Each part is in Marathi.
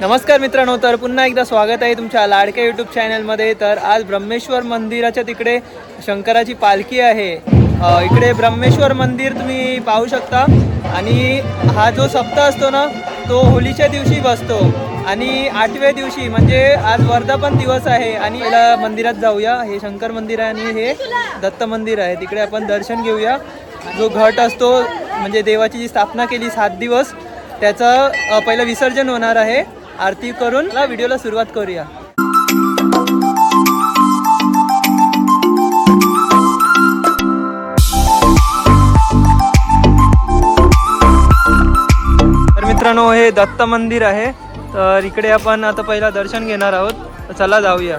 नमस्कार मित्रांनो, तर पुन्हा एकदा स्वागत आहे तुमच्या लाडक्या यूट्यूब चॅनलमध्ये। तर आज ब्रह्मेश्वर मंदिराच्या तिकडे शंकराची पालखी आहे। इकडे ब्रह्मेश्वर मंदिर तुम्ही पाहू शकता आणि हा जो सप्ताह असतो ना तो होलीच्या दिवशी बसतो आणि 8व्या दिवशी म्हणजे आज वर्धापन दिवस आहे आणि याला मंदिरात जाऊया। हे शंकर मंदिर आहे आणि हे दत्त मंदिर आहे, तिकडे आपण दर्शन घेऊया। जो घट असतो म्हणजे देवाची जी स्थापना केली 7 दिवस त्याचं पहिलं विसर्जन होणार आहे। आरती करून व्हिडिओला सुरुवात करूया। तर मित्रांनो, हे दत्त मंदिर आहे, तर इकडे आपण आता पहिला दर्शन घेणार आहोत, तर चला जाऊया।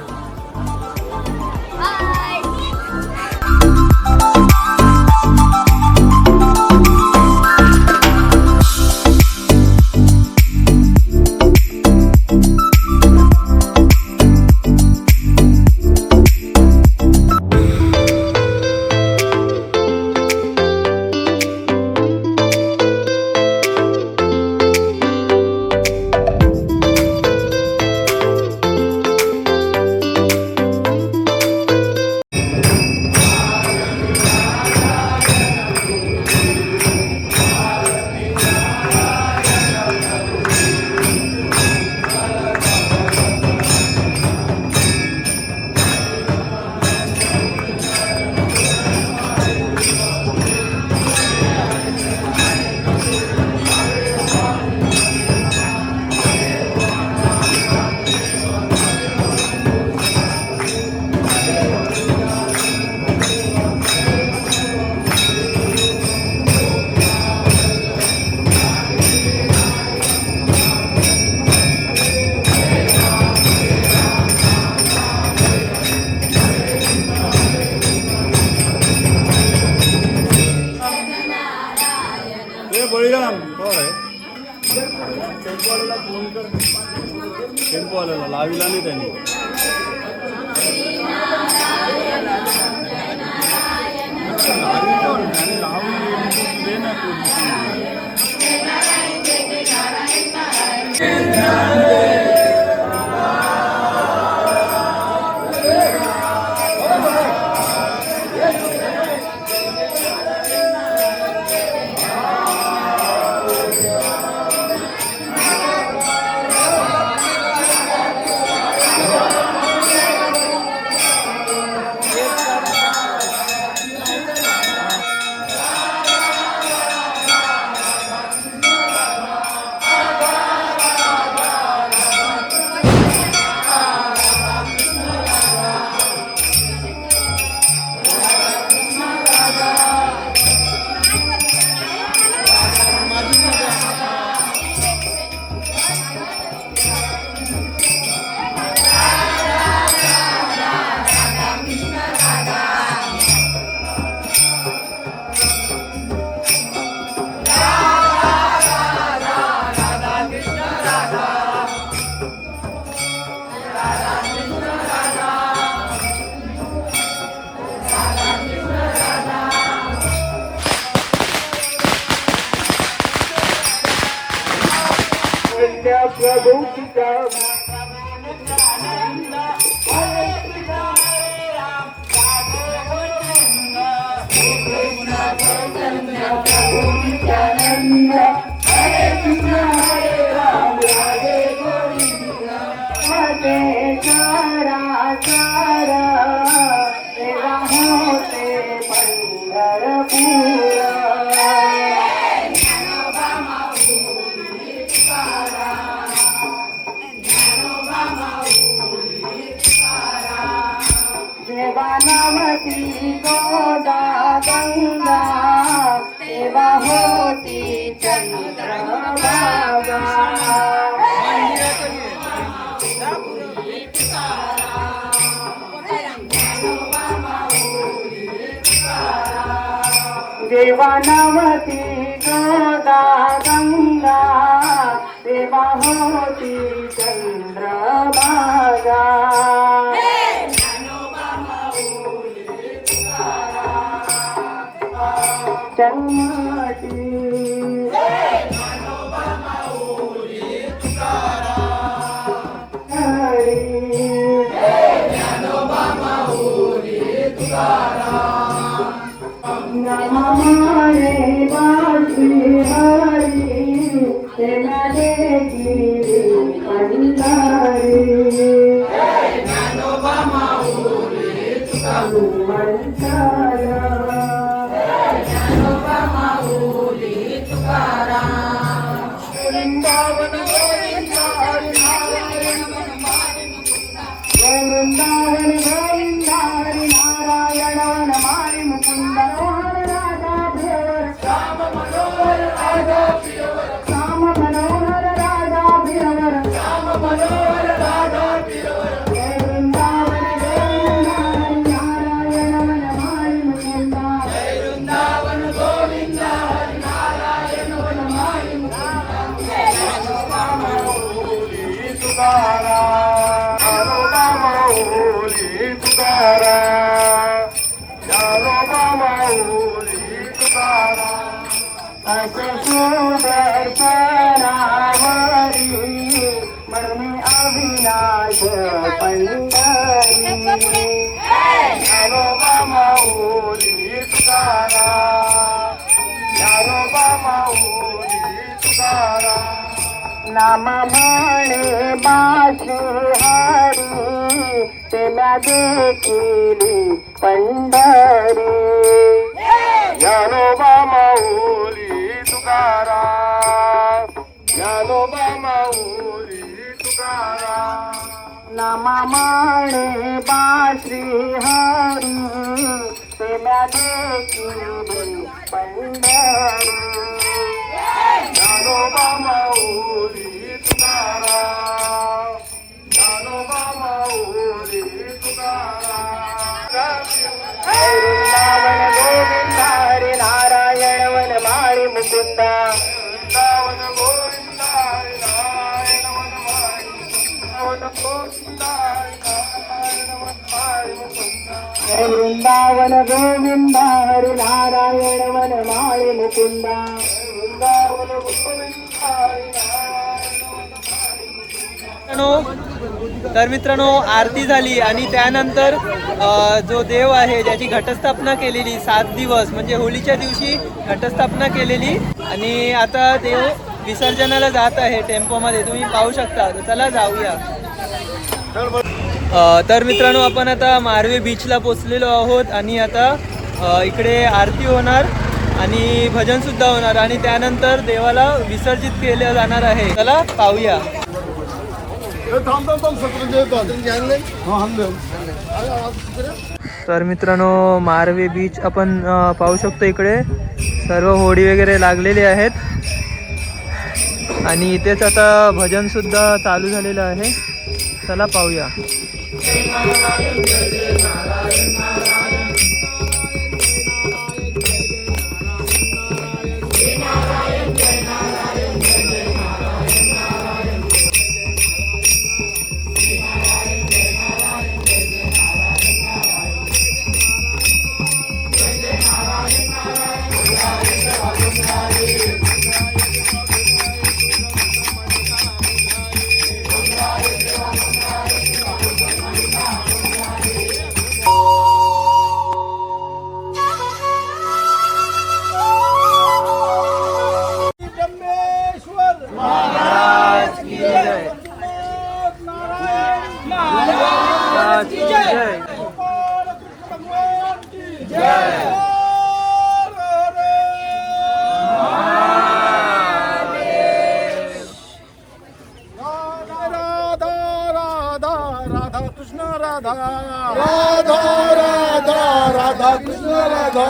बळीराम कोण आहे? टेम्पो आलेला लाविला नाही त्यांनी। प्रभु देवानामती गोदा गंगा देवा होती चंद्रभागा। देवानामती गोदा गंगा देवा होती चंद्रभागा। जन्मती केली पंढरी वृंदावन गोविंदा हरी वृंदावन गोविंदा हरी नारायण वनमाळी मुकुंद राधा प्रियवर श्याम मनोहर राधा प्रियवर श्याम मनोहर राधा प्रियवर श्याम मनोहर राधा प्रियवर जय वृंदावन गोविंदा हरी नारायण वनमाळी मुकुंद जय वृंदावन गोविंदा हरी नारायण वनमाळी मुकुंद असे सुदर्शनावरी म्हणून अविनाश पंढरी ज्ञानोबा माऊली तुकाराम ज्ञानोबा माऊली तुकाराम नाम म्हणे बाशी हरी तेला देखीली पंढरी ज्ञानोबा माऊली तुकाराम ज्ञानोबा माऊली तुकाराम नाम म्हणे बाशी हरी तेला देखीली पंढरी ज्ञानोबा माऊली तुकाराम ज्ञानोबा माऊली तुकाराम वृंदावन गोविंदा हरी नारायण वनमाळी मुकुंदा वृंदावन गोविंदा हरी नारायण वनमाळी गोविंदा हरी नारायण वनमाळी मुकुंदा जय वृंदावन गोविंदा हरी नारायण वनमाळी मुकुंदा वृंदावन गोविंदा हरी तर मित्रांनो आरती झाली आणि त्यानंतर जो देव आहे ज्याची घटस्थापना केलेली 7 दिवस म्हणजे होळीच्या दिवशी घटस्थापना केलेली आणि आता देव विसर्जनाला जात आहे टेम्पोमध्ये तुम्ही पाहू शकता. तर चला जाऊया. तर मित्रांनो आपण आता मारवे बीचला पोचलेलो आहोत आणि आता इकडे आरती होणार आणि भजन सुद्धा होणार आणि त्यानंतर देवाला विसर्जित केलं जाणार आहे. चला पाहूया. तर मित्रांनो मारवे बीच आपण पाहू शकतो. इकडे सर्व होडी वगैरे लागलेले आहेत आणि इथेच आता भजन सुद्धा चालू झालेलं आहे. चला पाहूया. राधा कृष्ण राधा राधा कृष्ण राधा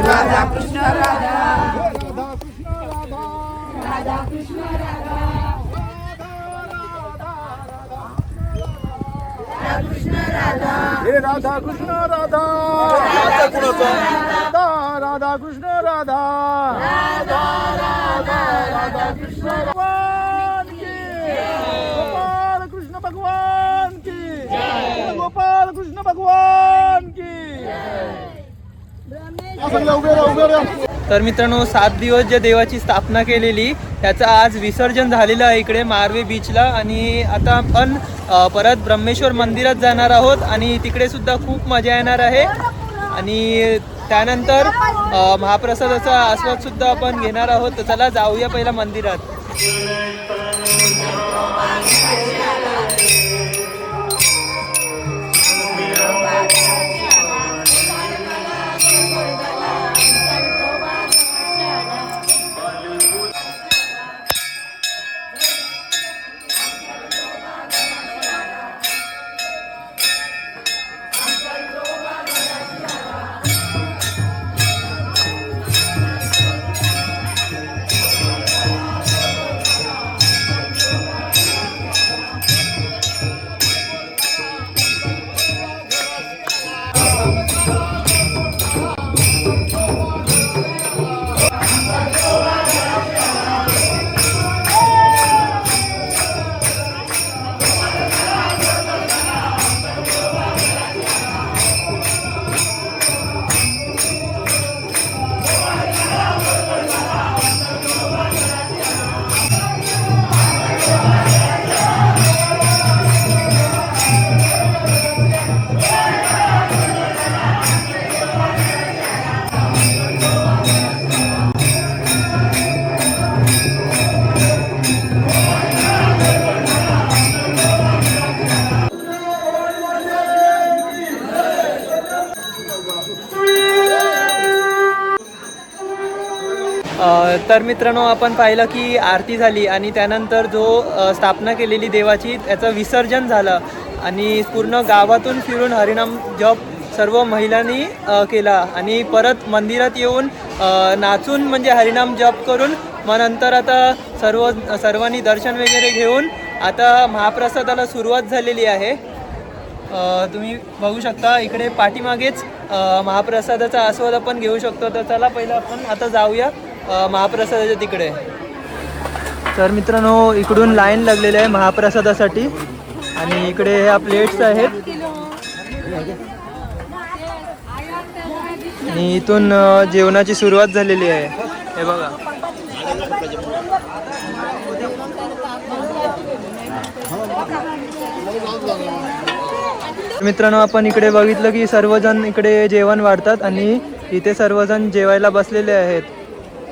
राधा कृष्ण राधा राधा कृष्ण राधा राधा कृष्ण राधा हे राधा कृष्ण राधा राधा कृष्ण राधा राधा राधा राधा कृष्ण भगवान की गोपाल कृष्ण भगवान की गोपाल कृष्ण भगवान की. तर मित्रांनो 7 दिवस ज्या देवाची स्थापना केलेली त्याचं आज विसर्जन झालेलं आहे इकडे मारवे बीचला आणि आता आपण परत ब्रह्मेश्वर मंदिरात जाणार आहोत आणि तिकडे सुद्धा खूप मजा येणार आहे आणि त्यानंतर महाप्रसादाचा आस्वाद सुद्धा आपण घेणार आहोत. तर चला जाऊया पहिला मंदिरात. तर मित्रांनो, आपण पाहिलं की आरती झाली आणि त्यानंतर जो स्थापना केलेली देवाची त्याचं विसर्जन झालं आणि पूर्ण गावातून फिरून हरिनाम जप सर्व महिलांनी केला आणि परत मंदिरात येऊन नाचून म्हणजे हरिनाम जप करून मग नंतर आता सर्वांनी दर्शन वगैरे घेऊन आता महाप्रसादाला सुरुवात झालेली आहे. तुम्ही बघू शकता इकडे पाठीमागेच महाप्रसादाचा आस्वाद आपण घेऊ शकतो. तर चला पहिलं आपण आता जाऊया महाप्रसादाच्या तिकडे. तर मित्रांनो, इकडून लाईन लागलेली आहे महाप्रसादासाठी आणि इकडे ह्या प्लेट्स आहेत आणि इथून जेवणाची सुरुवात झालेली आहे. हे बघा, मित्रांनो, आपण इकडे बघितलं की सर्वजण इकडे जेवण वाढतात आणि इथे सर्वजण जेवायला बसलेले आहेत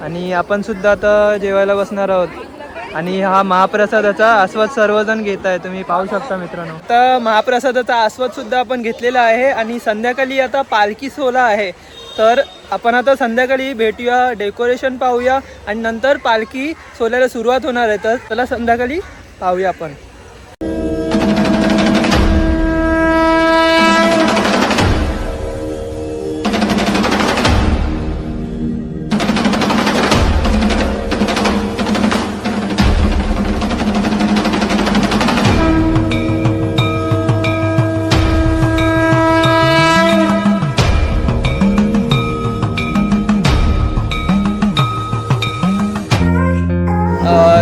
आणि आपण सुद्धा आता जेवायला बसणार आहोत आणि हा महाप्रसादाचा आस्वाद सर्वजण घेत आहे. तुम्ही पाहू शकता मित्रांनो. आता महाप्रसादाचा आस्वाद सुद्धा आपण घेतलेला आहे आणि संध्याकाळी आता पालखी सोहळा आहे. तर आपण आता संध्याकाळी भेटूया, डेकोरेशन पाहूया आणि नंतर पालखी सोहळ्याला सुरुवात होणार आहे. तर चला संध्याकाळी पाहूया आपण.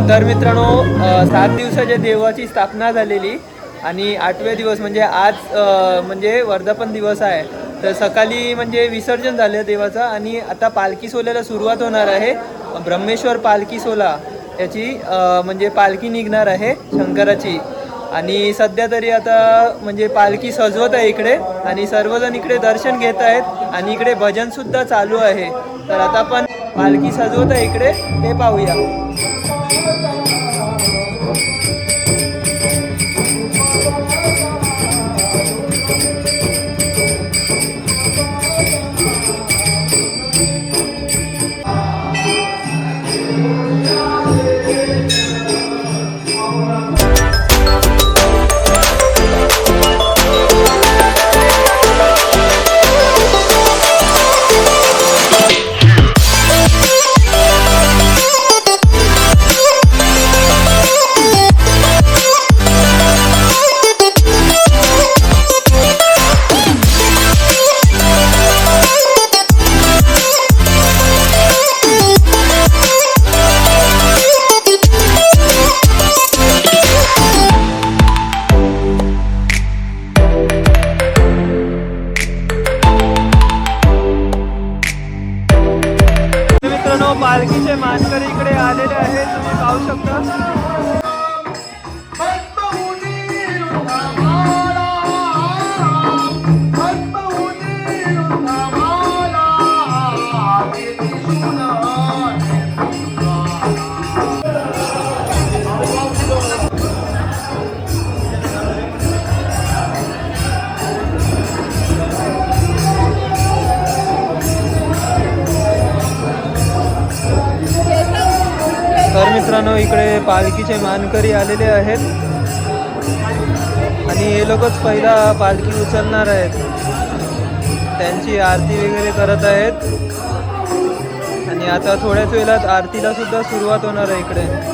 तर मित्रांनो, 7 दिवसाच्या देवाची स्थापना झालेली आणि 8वे दिवस म्हणजे आज म्हणजे वर्धापन दिवस आहे. तर सकाळी म्हणजे विसर्जन झालं देवाचं आणि आता पालखी सोहळ्याला सुरुवात होणार आहे. ब्रह्मेश्वर पालखी सोहळा याची म्हणजे पालखी निघणार आहे शंकराची आणि सध्या तरी आता म्हणजे पालखी सजवत आहे इकडे आणि सर्वजण इकडे दर्शन घेत आहेत आणि इकडे भजनसुद्धा चालू आहे. तर आता आपण पालखी सजवत आहे इकडे, ते पाहूया. पालखीचे मानकरी आलेले आहेत आणि हे लोकच पहिला पालखी उचलणार आहेत. त्यांची आरती वगैरे करत आहेत आणि आता थोड्याच वेळात आरतीला सुद्धा सुरुवात होणार आहे इकडे.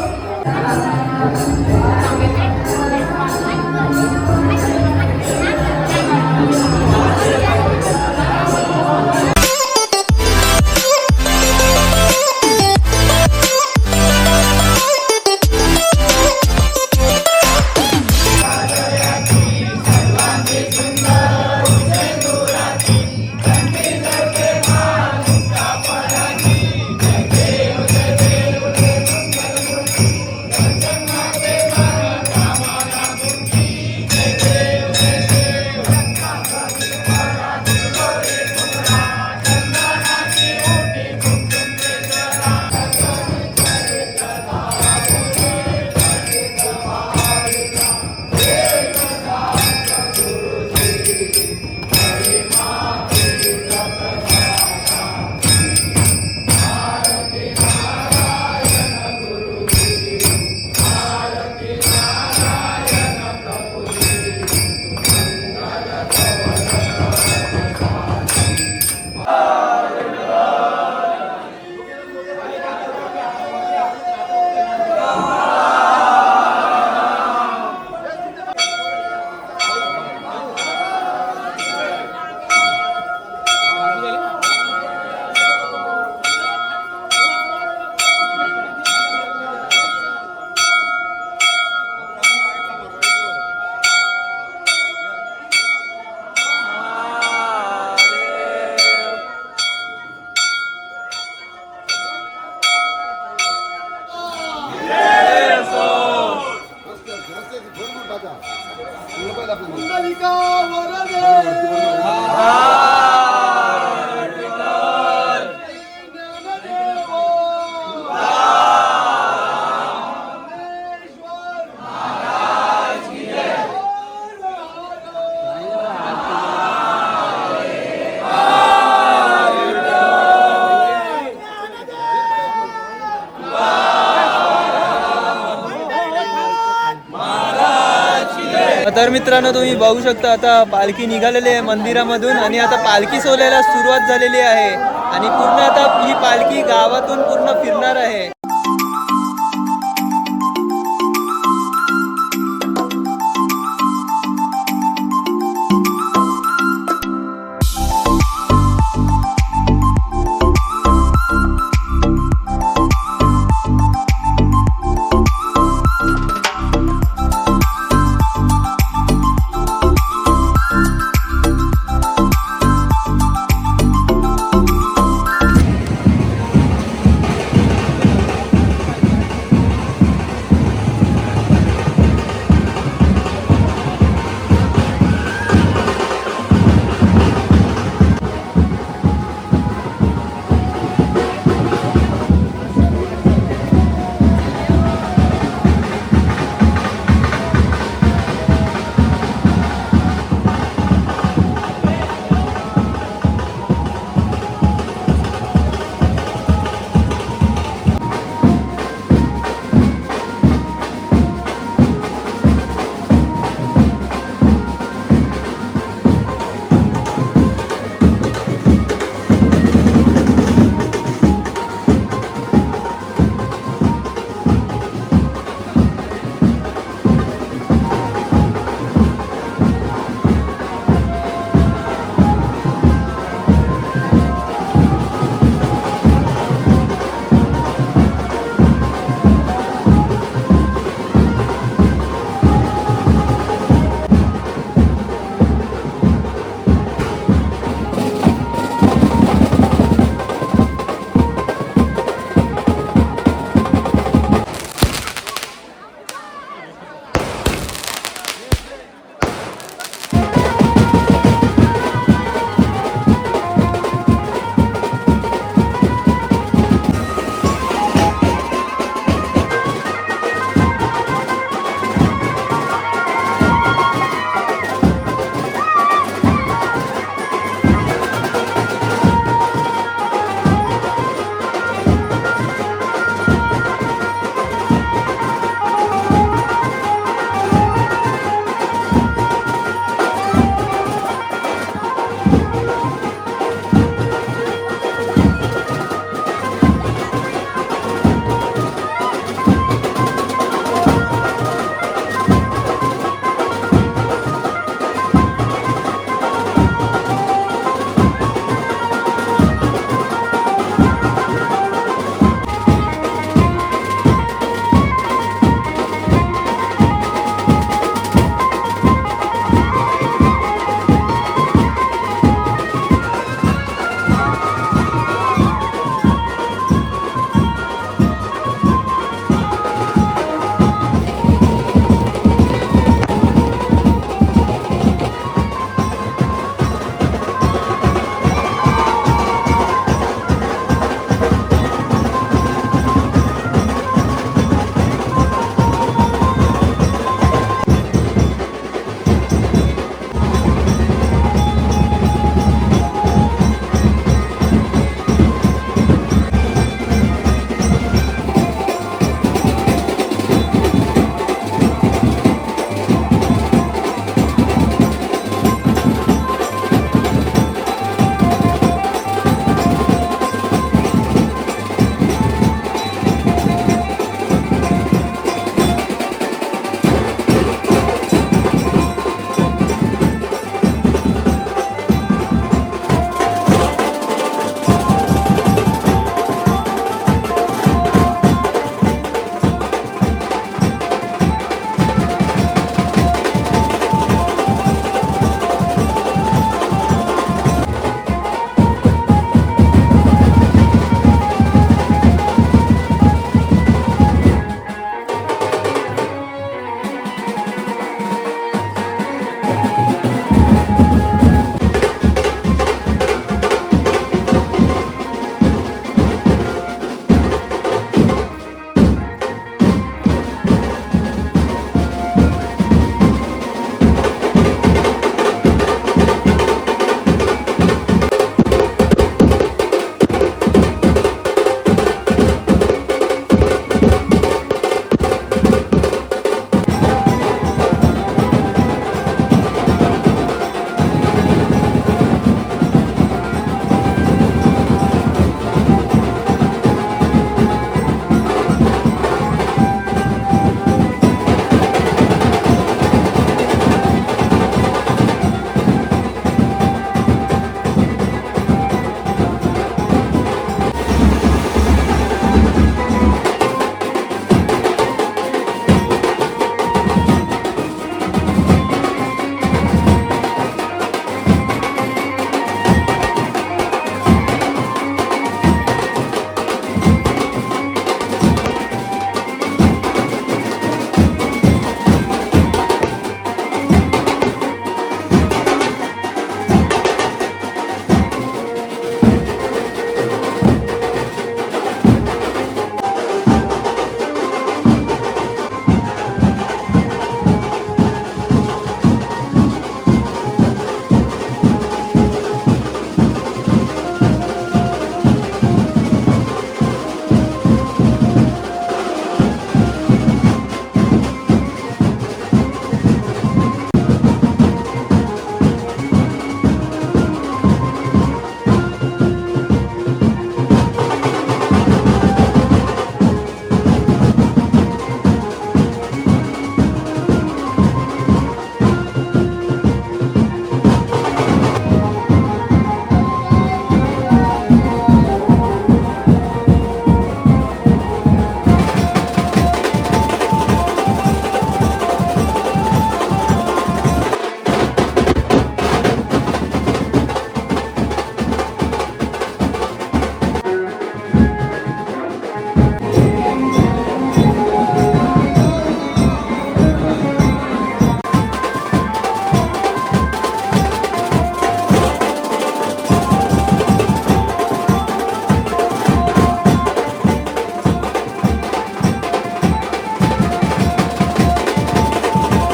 तर मित्रांनो तुम्ही बघू शकता आता पालखी निघालेली आहे मंदिरामधून आणि आता पालखी सोहळ्याला सुरुवात झालेली आहे आणि पूर्ण आता ही पालखी गावातून पूर्ण फिरणार आहे.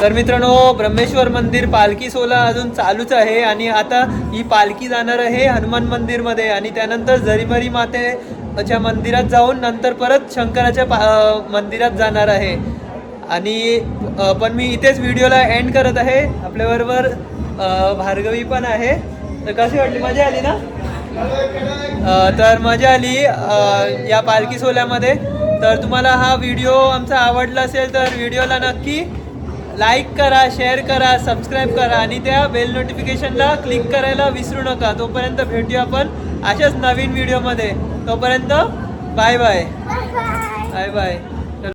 तर मित्रांनो, ब्रह्मेश्वर मंदिर पालखी सोहळा अजून चालूच आहे आणि आता ही पालखी जाणार आहे हनुमान मंदिरमध्ये आणि त्यानंतर झरीमरी मातेच्या मंदिरात जाऊन नंतर परत शंकराच्या मंदिरात जाणार आहे. आणि पण मी इथेच व्हिडिओला एंड करत आहे. आपल्याबरोबर भार्गवी पण आहे. तर कशी वाटली, मजा आली ना? तर मजा आली या पालखी सोहळ्यामध्ये. तर तुम्हाला हा व्हिडिओ आमचा आवडला असेल तर व्हिडिओला नक्की लाईक करा, शेअर करा, सबस्क्राईब करा आणि त्या बेल नोटिफिकेशनला क्लिक करायला विसरू नका. तोपर्यंत भेटूया आपण अशाच नवीन व्हिडिओमध्ये. तोपर्यंत बाय बाय. Bye bye.